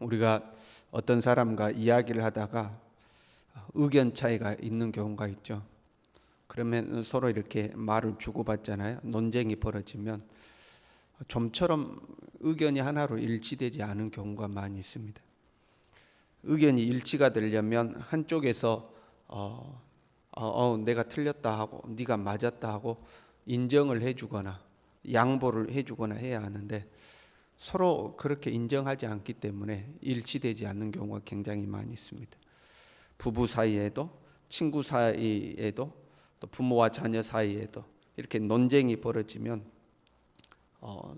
우리가 어떤 사람과 이야기를 하다가 의견 차이가 있는 경우가 있죠. 그러면 서로 이렇게 말을 주고받잖아요. 논쟁이 벌어지면 좀처럼 의견이 하나로 일치되지 않은 경우가 많이 있습니다. 의견이 일치가 되려면 한쪽에서 내가 틀렸다 하고 네가 맞았다 하고 인정을 해주거나 양보를 해주거나 해야 하는데 서로 그렇게 인정하지 않기 때문에 일치되지 않는 경우가 굉장히 많이 있습니다. 부부 사이에도, 친구 사이에도, 또 부모와 자녀 사이에도 이렇게 논쟁이 벌어지면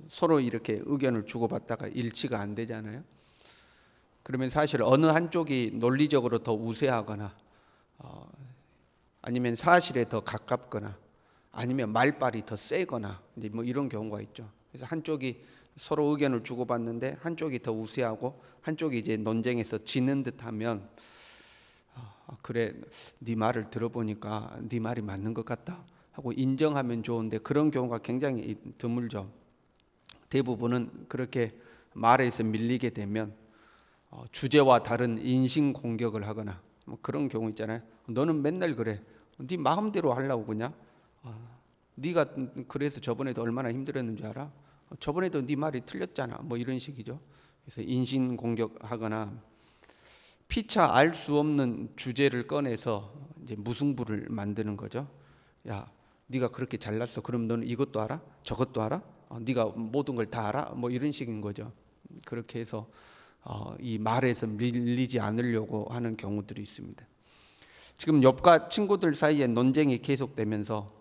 서로 이렇게 의견을 주고받다가 일치가 안 되잖아요. 그러면 사실 어느 한쪽이 논리적으로 더 우세하거나 아니면 사실에 더 가깝거나 아니면 말빨이 더 세거나 이제 뭐 이런 경우가 있죠. 그래서 한쪽이 서로 의견을 주고받는데 한쪽이 더 우세하고 한쪽이 이제 논쟁에서 지는 듯하면 그래 네 말을 들어보니까 네 말이 맞는 것 같다 하고 인정하면 좋은데 그런 경우가 굉장히 드물죠. 대부분은 그렇게 말에서 밀리게 되면 주제와 다른 인신 공격을 하거나 뭐 그런 경우 있잖아요. 너는 맨날 그래. 네 마음대로 하려고 그냥. 네가 그래서 저번에도 얼마나 힘들었는지 알아? 저번에도 네 말이 틀렸잖아. 뭐 이런 식이죠. 그래서 인신 공격하거나 피차 알 수 없는 주제를 꺼내서 이제 무승부를 만드는 거죠. 야, 네가 그렇게 잘났어. 그럼 너는 이것도 알아? 저것도 알아? 네가 모든 걸 다 알아? 뭐 이런 식인 거죠. 그렇게 해서 이 말에서 밀리지 않으려고 하는 경우들이 있습니다. 지금 욥과 친구들 사이에 논쟁이 계속되면서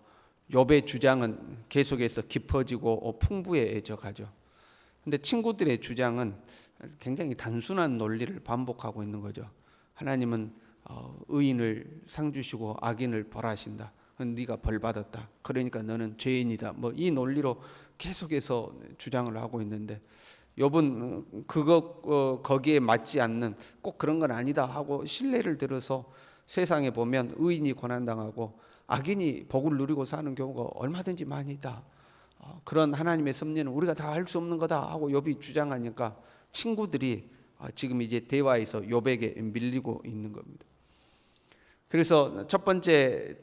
욥의 주장은 계속해서 깊어지고 풍부해져 가죠. 근데 친구들의 주장은 굉장히 단순한 논리를 반복하고 있는 거죠. 하나님은 의인을 상 주시고 악인을 벌하신다. 네가 벌 받았다. 그러니까 너는 죄인이다. 뭐 이 논리로 계속해서 주장을 하고 있는데 욥은 거기에 맞지 않는 꼭 그런 건 아니다 하고 신뢰를 들어서 세상에 보면 의인이 고난당하고 악인이 복을 누리고 사는 경우가 얼마든지 많이 있다. 그런 하나님의 섭리는 우리가 다 할 수 없는 거다 하고 욥이 주장하니까 친구들이 지금 이제 대화에서 욥에게 밀리고 있는 겁니다. 그래서 첫 번째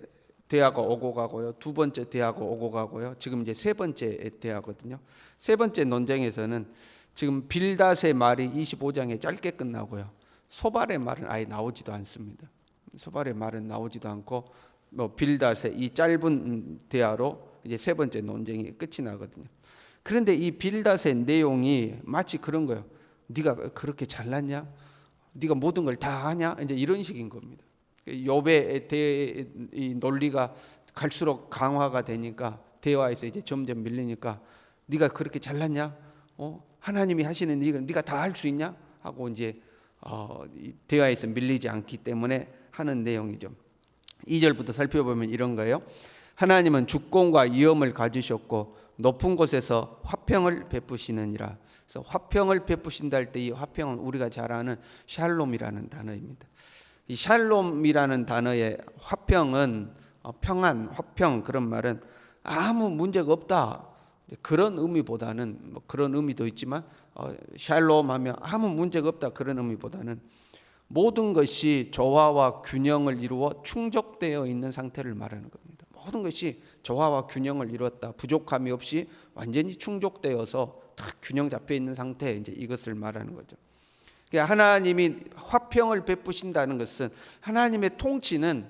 대화가 오고 가고요. 두 번째 대화가 오고 가고요. 지금 이제 세 번째 대화거든요. 세 번째 논쟁에서는 지금 빌닷의 말이 25장에 짧게 끝나고요. 소발의 말은 아예 나오지도 않습니다. 소발의 말은 나오지도 않고 빌닷의 이 짧은 대화로 이제 세 번째 논쟁이 끝이 나거든요. 그런데 이 빌닷의 내용이 마치 그런 거예요. 네가 그렇게 잘났냐? 네가 모든 걸 다 아냐? 이제 이런 식인 겁니다. 욥의 이 논리가 갈수록 강화가 되니까 대화에서 이제 점점 밀리니까 네가 그렇게 잘났냐? 하나님이 하시는 일을 네가 다 할 수 있냐? 하고 이제 대화에서 밀리지 않기 때문에 하는 내용이죠. 2절부터 살펴보면 이런 거예요. 하나님은 주권과 위엄을 가지셨고 높은 곳에서 화평을 베푸시느니라. 그래서 화평을 베푸신다 할 때 이 화평은 우리가 잘 아는 샬롬이라는 단어입니다. 이 샬롬이라는 단어의 화평은 평안, 화평 그런 말은 아무 문제가 없다 그런 의미보다는 뭐 그런 의미도 있지만 샬롬 하면 아무 문제가 없다 그런 의미보다는 모든 것이 조화와 균형을 이루어 충족되어 있는 상태를 말하는 겁니다. 모든 것이 조화와 균형을 이루었다. 부족함이 없이 완전히 충족되어서 딱 균형 잡혀 있는 상태 이제 이것을 말하는 거죠. 그러니까 하나님이 화평을 베푸신다는 것은 하나님의 통치는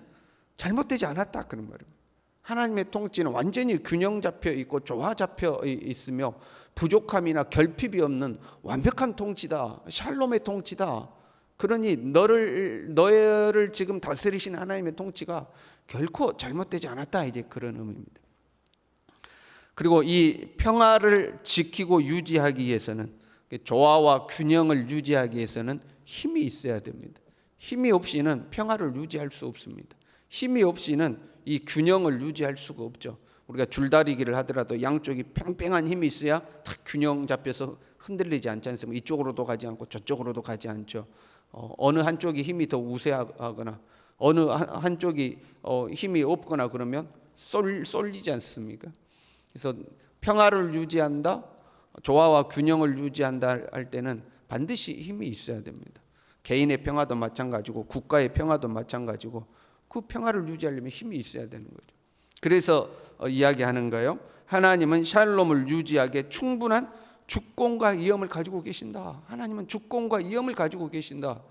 잘못되지 않았다 그런 말입니다. 하나님의 통치는 완전히 균형 잡혀 있고 조화 잡혀 있으며 부족함이나 결핍이 없는 완벽한 통치다. 샬롬의 통치다. 그러니 너를 지금 다스리시는 하나님의 통치가 결코 잘못되지 않았다 이제 그런 의미입니다. 그리고 이 평화를 지키고 유지하기 위해서는 조화와 균형을 유지하기 위해서는 힘이 있어야 됩니다. 힘이 없이는 평화를 유지할 수 없습니다. 힘이 없이는 이 균형을 유지할 수가 없죠. 우리가 줄다리기를 하더라도 양쪽이 팽팽한 힘이 있어야 딱 균형 잡혀서 흔들리지 않지 않습니까? 이쪽으로도 가지 않고 저쪽으로도 가지 않죠. 어느 한쪽이 힘이 더 우세하거나 어느 한쪽이 힘이 없거나 그러면 쏠리지 않습니까? 그래서 평화를 유지한다, 조화와 균형을 유지한다 할 때는 반드시 힘이 있어야 됩니다. 개인의 평화도 마찬가지고 국가의 평화도 마찬가지고 그 평화를 유지하려면 힘이 있어야 되는 거죠. 그래서 이야기하는 거예요. 하나님은 샬롬을 유지하기에 충분한 주권과 위엄을 가지고 계신다. 하나님은 주권과 위엄을 가지고 계신다.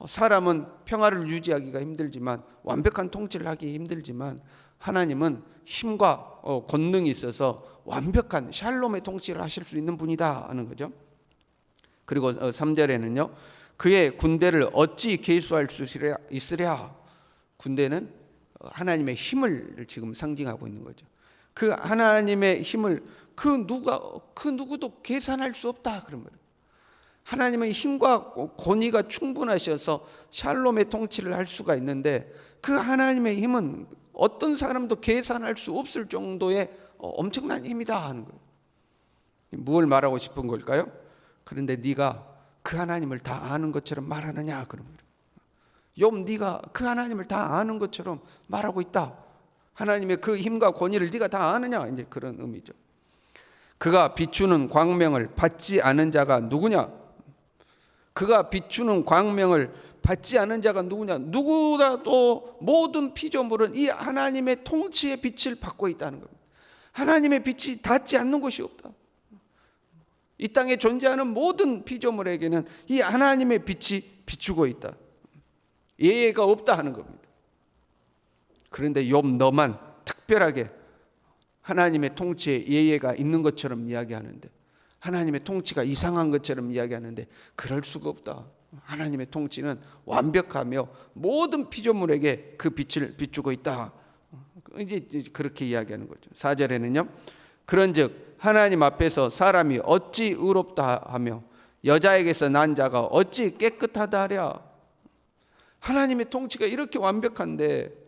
사람은 평화를 유지하기가 힘들지만, 완벽한 통치를 하기 힘들지만, 하나님은 힘과 권능이 있어서 완벽한 샬롬의 통치를 하실 수 있는 분이다 하는 거죠. 그리고 3절에는요. 그의 군대를 어찌 계수할 수 있으랴. 군대는 하나님의 힘을 지금 상징하고 있는 거죠. 그 하나님의 힘을 그 누구도 계산할 수 없다 그런 말이에요. 하나님의 힘과 권위가 충분하셔서 샬롬의 통치를 할 수가 있는데, 그 하나님의 힘은 어떤 사람도 계산할 수 없을 정도의 엄청난 힘이다 하는 거예요. 뭘 말하고 싶은 걸까요? 그런데 네가 그 하나님을 다 아는 것처럼 말하느냐 그런 거예요. 욥, 네가 그 하나님을 다 아는 것처럼 말하고 있다. 하나님의 그 힘과 권위를 네가 다 아느냐, 이제 그런 의미죠. 그가 비추는 광명을 받지 않은 자가 누구냐? 그가 비추는 광명을 받지 않은 자가 누구냐? 누구라도 모든 피조물은 이 하나님의 통치의 빛을 받고 있다는 겁니다. 하나님의 빛이 닿지 않는 곳이 없다. 이 땅에 존재하는 모든 피조물에게는 이 하나님의 빛이 비추고 있다. 예외가 없다 하는 겁니다. 그런데 욥 너만 특별하게 하나님의 통치에 예외가 있는 것처럼 이야기하는데, 하나님의 통치가 이상한 것처럼 이야기하는데, 그럴 수가 없다. 하나님의 통치는 완벽하며 모든 피조물에게 그 빛을 비추고 있다. 이제 그렇게 이야기하는 거죠. 4절에는요. 그런즉 하나님 앞에서 사람이 어찌 의롭다 하며 여자에게서 난 자가 어찌 깨끗하다 하랴. 하나님의 통치가 이렇게 완벽한데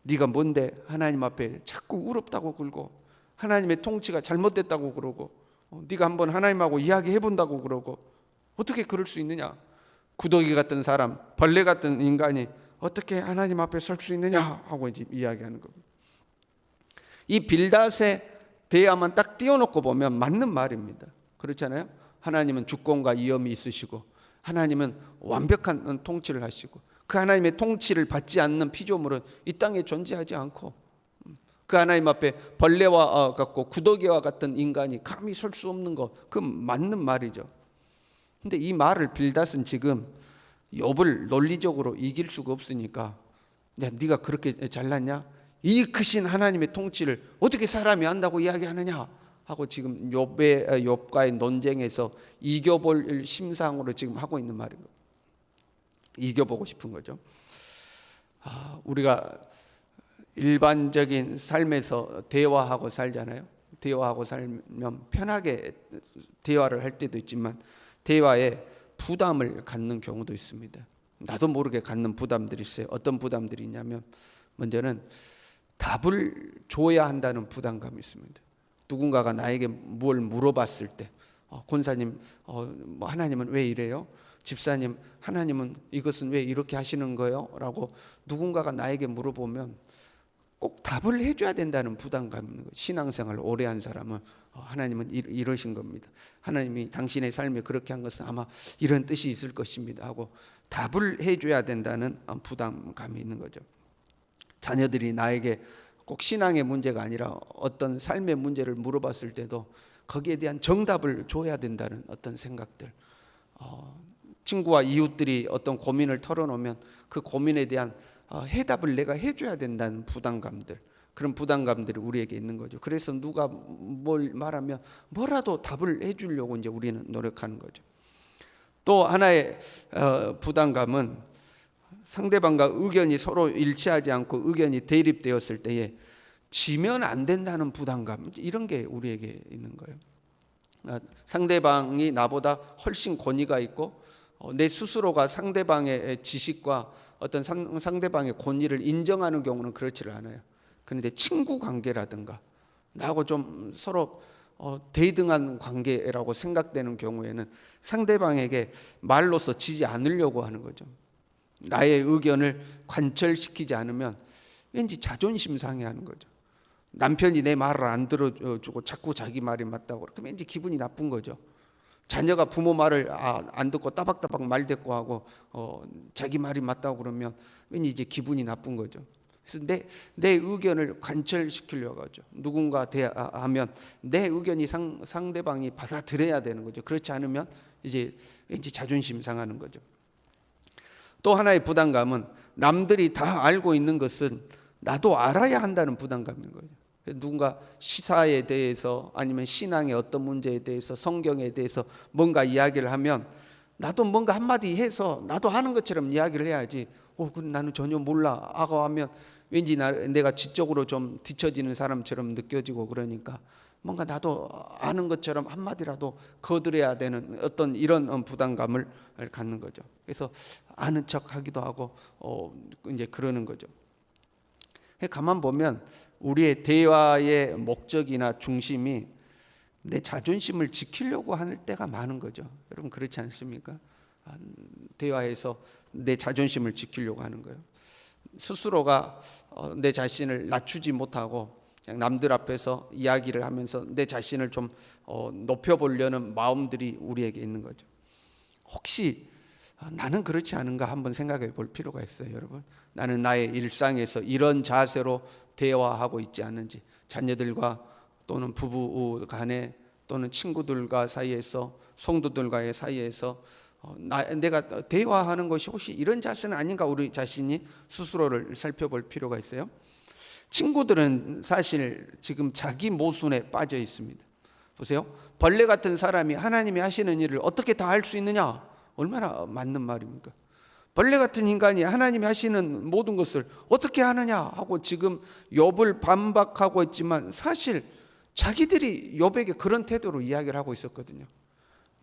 네가 뭔데 하나님 앞에 자꾸 의롭다고 굴고, 하나님의 통치가 잘못됐다고 그러고, 네가 한번 하나님하고 이야기해 본다고 그러고, 어떻게 그럴 수 있느냐? 구더기 같은 사람, 벌레 같은 인간이 어떻게 하나님 앞에 설 수 있느냐 하고 이제 이야기하는 겁니다. 이 빌닷의 대화만 딱 띄워놓고 보면 맞는 말입니다. 그렇잖아요. 하나님은 주권과 위엄이 있으시고, 하나님은 완벽한 통치를 하시고, 그 하나님의 통치를 받지 않는 피조물은 이 땅에 존재하지 않고, 그 하나님 앞에 벌레와 같고 구더기와 같은 인간이 감히 설 수 없는 것, 그 맞는 말이죠. 근데 이 말을 빌닷은 지금 욥을 논리적으로 이길 수가 없으니까, 야, 네가 그렇게 잘났냐? 이 크신 하나님의 통치를 어떻게 사람이 안다고 이야기하느냐 하고 지금 욥과의 논쟁에서 이겨볼 심상으로 지금 하고 있는 말인 거예요. 이겨보고 싶은 거죠. 우리가 일반적인 삶에서 대화하고 살잖아요. 대화하고 살면 편하게 대화를 할 때도 있지만 대화에 부담을 갖는 경우도 있습니다. 나도 모르게 갖는 부담들이 있어요. 어떤 부담들이 있냐면, 먼저는 답을 줘야 한다는 부담감이 있습니다. 누군가가 나에게 뭘 물어봤을 때, 권사님, 뭐 하나님은 왜 이래요? 집사님, 하나님은 이것은 왜 이렇게 하시는 거예요? 라고 누군가가 나에게 물어보면 꼭 답을 해줘야 된다는 부담감이 있는 거예요. 신앙생활을 오래 한 사람은 하나님은 이러신 겁니다. 하나님이 당신의 삶에 그렇게 한 것은 아마 이런 뜻이 있을 것입니다 하고 답을 해줘야 된다는 부담감이 있는 거죠. 자녀들이 나에게 꼭 신앙의 문제가 아니라 어떤 삶의 문제를 물어봤을 때도 거기에 대한 정답을 줘야 된다는 어떤 생각들, 친구와 이웃들이 어떤 고민을 털어놓으면 그 고민에 대한 해답을 내가 해줘야 된다는 부담감들, 그런 부담감들이 우리에게 있는 거죠. 그래서 누가 뭘 말하면 뭐라도 답을 해주려고 이제 우리는 노력하는 거죠. 또 하나의 부담감은 상대방과 의견이 서로 일치하지 않고 의견이 대립되었을 때에 지면 안 된다는 부담감, 이런 게 우리에게 있는 거예요. 상대방이 나보다 훨씬 권위가 있고 내 스스로가 상대방의 지식과 어떤 상대방의 권위를 인정하는 경우는 그렇지를 않아요. 그런데 친구 관계라든가 나하고 좀 서로 대등한 관계라고 생각되는 경우에는 상대방에게 말로써 지지 않으려고 하는 거죠. 나의 의견을 관철시키지 않으면 왠지 자존심 상해하는 거죠. 남편이 내 말을 안 들어주고 자꾸 자기 말이 맞다고 그러면 왠지 기분이 나쁜 거죠. 자녀가 부모 말을 안 듣고 따박따박 말대꾸하고 자기 말이 맞다고 그러면 왠지 이제 기분이 나쁜 거죠. 그래서 내 의견을 관철시키려고 하죠. 누군가 하면 내 의견이 상대방이 받아들여야 되는 거죠. 그렇지 않으면 이제 왠지 자존심 상하는 거죠. 또 하나의 부담감은 남들이 다 알고 있는 것은 나도 알아야 한다는 부담감인 거예요. 누군가 시사에 대해서 아니면 신앙의 어떤 문제에 대해서 성경에 대해서 뭔가 이야기를 하면 나도 뭔가 한마디 해서 나도 하는 것처럼 이야기를 해야지. 그럼 나는 전혀 몰라 하고 하면 왠지 내가 지적으로 좀 뒤처지는 사람처럼 느껴지고, 그러니까 뭔가 나도 아는 것처럼 한마디라도 거들어야 되는 어떤 이런 부담감을 갖는 거죠. 그래서 아는 척하기도 하고 이제 그러는 거죠. 가만 보면 우리의 대화의 목적이나 중심이 내 자존심을 지키려고 하는 때가 많은 거죠. 여러분 그렇지 않습니까? 대화에서 내 자존심을 지키려고 하는 거예요. 스스로가 내 자신을 낮추지 못하고 그냥 남들 앞에서 이야기를 하면서 내 자신을 좀 높여보려는 마음들이 우리에게 있는 거죠. 혹시 나는 그렇지 않은가 한번 생각해 볼 필요가 있어요. 여러분, 나는 나의 일상에서 이런 자세로 대화하고 있지 않는지, 자녀들과 또는 부부 간에 또는 친구들과 사이에서, 성도들과의 사이에서 내가 대화하는 것이 혹시 이런 자세는 아닌가, 우리 자신이 스스로를 살펴볼 필요가 있어요. 친구들은 사실 지금 자기 모순에 빠져 있습니다. 보세요. 벌레 같은 사람이 하나님이 하시는 일을 어떻게 다 할 수 있느냐? 얼마나 맞는 말입니까? 벌레 같은 인간이 하나님이 하시는 모든 것을 어떻게 하느냐 하고 지금 욥을 반박하고 있지만, 사실 자기들이 욥에게 그런 태도로 이야기를 하고 있었거든요.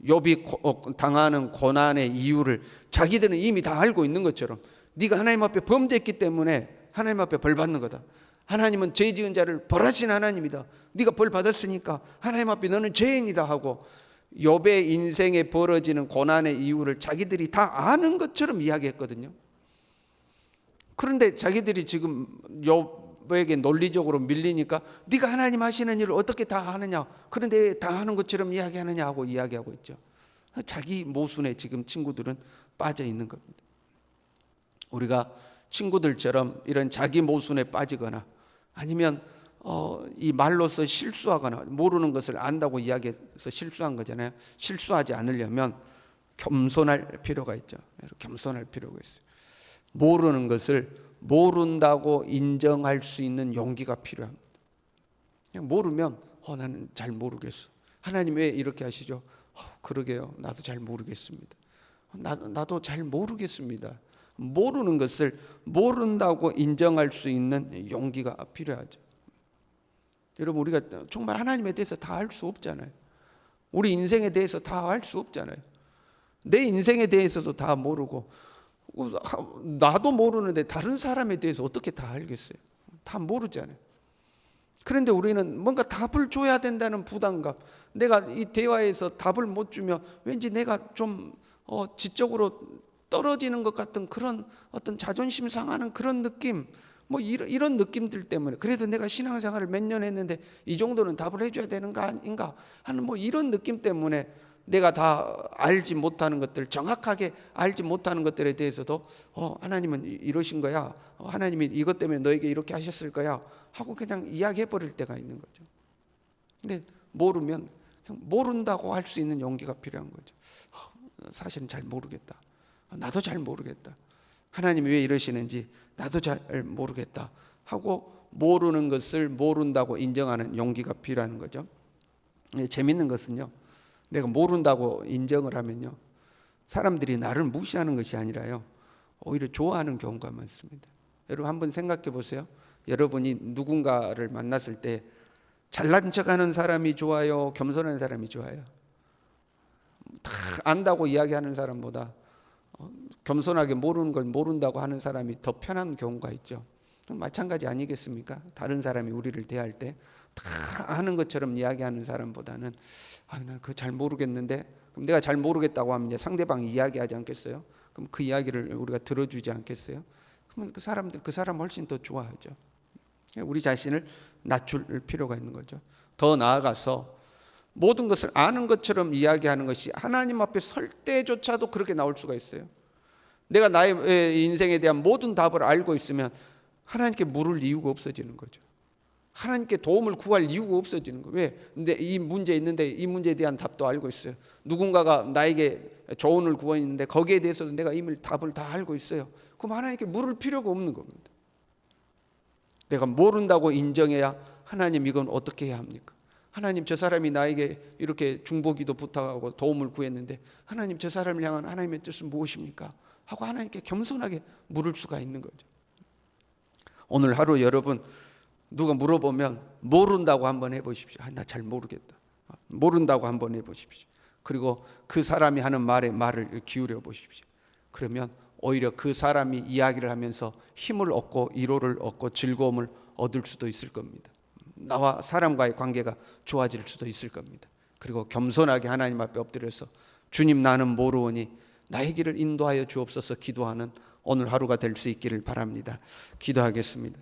욥이 당하는 고난의 이유를 자기들은 이미 다 알고 있는 것처럼, 네가 하나님 앞에 범죄했기 때문에 하나님 앞에 벌 받는 거다. 하나님은 죄 지은 자를 벌하신 하나님이다. 네가 벌 받았으니까 하나님 앞에 너는 죄인이다 하고 욥의 인생에 벌어지는 고난의 이유를 자기들이 다 아는 것처럼 이야기했거든요. 그런데 자기들이 지금 욥에게 논리적으로 밀리니까 네가 하나님 하시는 일을 어떻게 다 하느냐, 그런데 다 하는 것처럼 이야기하느냐 하고 이야기하고 있죠. 자기 모순에 지금 친구들은 빠져 있는 겁니다. 우리가 친구들처럼 이런 자기 모순에 빠지거나 아니면 이 말로서 실수하거나 모르는 것을 안다고 이야기해서 실수한 거잖아요. 실수하지 않으려면 겸손할 필요가 있죠. 겸손할 필요가 있어요. 모르는 것을 모른다고 인정할 수 있는 용기가 필요합니다. 그냥 모르면 나는 잘 모르겠어. 하나님 왜 이렇게 하시죠? 그러게요. 나도 잘 모르겠습니다. 나도 잘 모르겠습니다. 모르는 것을 모른다고 인정할 수 있는 용기가 필요하죠. 여러분, 우리가 정말 하나님에 대해서 다 알 수 없잖아요. 우리 인생에 대해서 다 알 수 없잖아요. 내 인생에 대해서도 다 모르고, 나도 모르는데 다른 사람에 대해서 어떻게 다 알겠어요? 다 모르잖아요. 그런데 우리는 뭔가 답을 줘야 된다는 부담감, 내가 이 대화에서 답을 못 주면 왠지 내가 좀 지적으로 떨어지는 것 같은 그런 어떤 자존심 상하는 그런 느낌, 뭐 이런 느낌들 때문에, 그래도 내가 신앙생활을 몇 년 했는데 이 정도는 답을 해줘야 되는 거 아닌가 하는 뭐 이런 느낌 때문에 내가 다 알지 못하는 것들, 정확하게 알지 못하는 것들에 대해서도 하나님은 이러신 거야, 하나님이 이것 때문에 너에게 이렇게 하셨을 거야 하고 그냥 이야기해 버릴 때가 있는 거죠. 근데 모르면 그냥 모른다고 할 수 있는 용기가 필요한 거죠. 사실은 잘 모르겠다. 나도 잘 모르겠다. 하나님이 왜 이러시는지 나도 잘 모르겠다 하고 모르는 것을 모른다고 인정하는 용기가 필요한 거죠. 재밌는 것은요, 내가 모른다고 인정을 하면요, 사람들이 나를 무시하는 것이 아니라요, 오히려 좋아하는 경우가 많습니다. 여러분 한번 생각해 보세요. 여러분이 누군가를 만났을 때 잘난 척하는 사람이 좋아요, 겸손한 사람이 좋아요? 다 안다고 이야기하는 사람보다 겸손하게 모르는 걸 모른다고 하는 사람이 더 편한 경우가 있죠. 마찬가지 아니겠습니까? 다른 사람이 우리를 대할 때 다 아는 것처럼 이야기하는 사람보다는 난 그거 잘 모르겠는데, 그럼 내가 잘 모르겠다고 하면 이제 상대방이 이야기하지 않겠어요? 그럼 그 이야기를 우리가 들어주지 않겠어요? 그러면 그 사람 훨씬 더 좋아하죠. 우리 자신을 낮출 필요가 있는 거죠. 더 나아가서 모든 것을 아는 것처럼 이야기하는 것이 하나님 앞에 설 때조차도 그렇게 나올 수가 있어요. 내가 나의 인생에 대한 모든 답을 알고 있으면 하나님께 물을 이유가 없어지는 거죠. 하나님께 도움을 구할 이유가 없어지는 거예요. 왜? 근데 이 문제 있는데 이 문제에 대한 답도 알고 있어요. 누군가가 나에게 조언을 구했는데 거기에 대해서도 내가 이미 답을 다 알고 있어요. 그럼 하나님께 물을 필요가 없는 겁니다. 내가 모른다고 인정해야 하나님 이건 어떻게 해야 합니까? 하나님 저 사람이 나에게 이렇게 중보기도 부탁하고 도움을 구했는데 하나님 저 사람을 향한 하나님의 뜻은 무엇입니까? 하고 하나님께 겸손하게 물을 수가 있는 거죠. 오늘 하루 여러분 누가 물어보면 모른다고 한번 해보십시오. 나 잘 모르겠다. 모른다고 한번 해보십시오. 그리고 그 사람이 하는 말을 기울여 보십시오. 그러면 오히려 그 사람이 이야기를 하면서 힘을 얻고 위로를 얻고 즐거움을 얻을 수도 있을 겁니다. 나와 사람과의 관계가 좋아질 수도 있을 겁니다. 그리고 겸손하게 하나님 앞에 엎드려서 주님 나는 모르오니 나의 길을 인도하여 주옵소서 기도하는 오늘 하루가 될 수 있기를 바랍니다. 기도하겠습니다.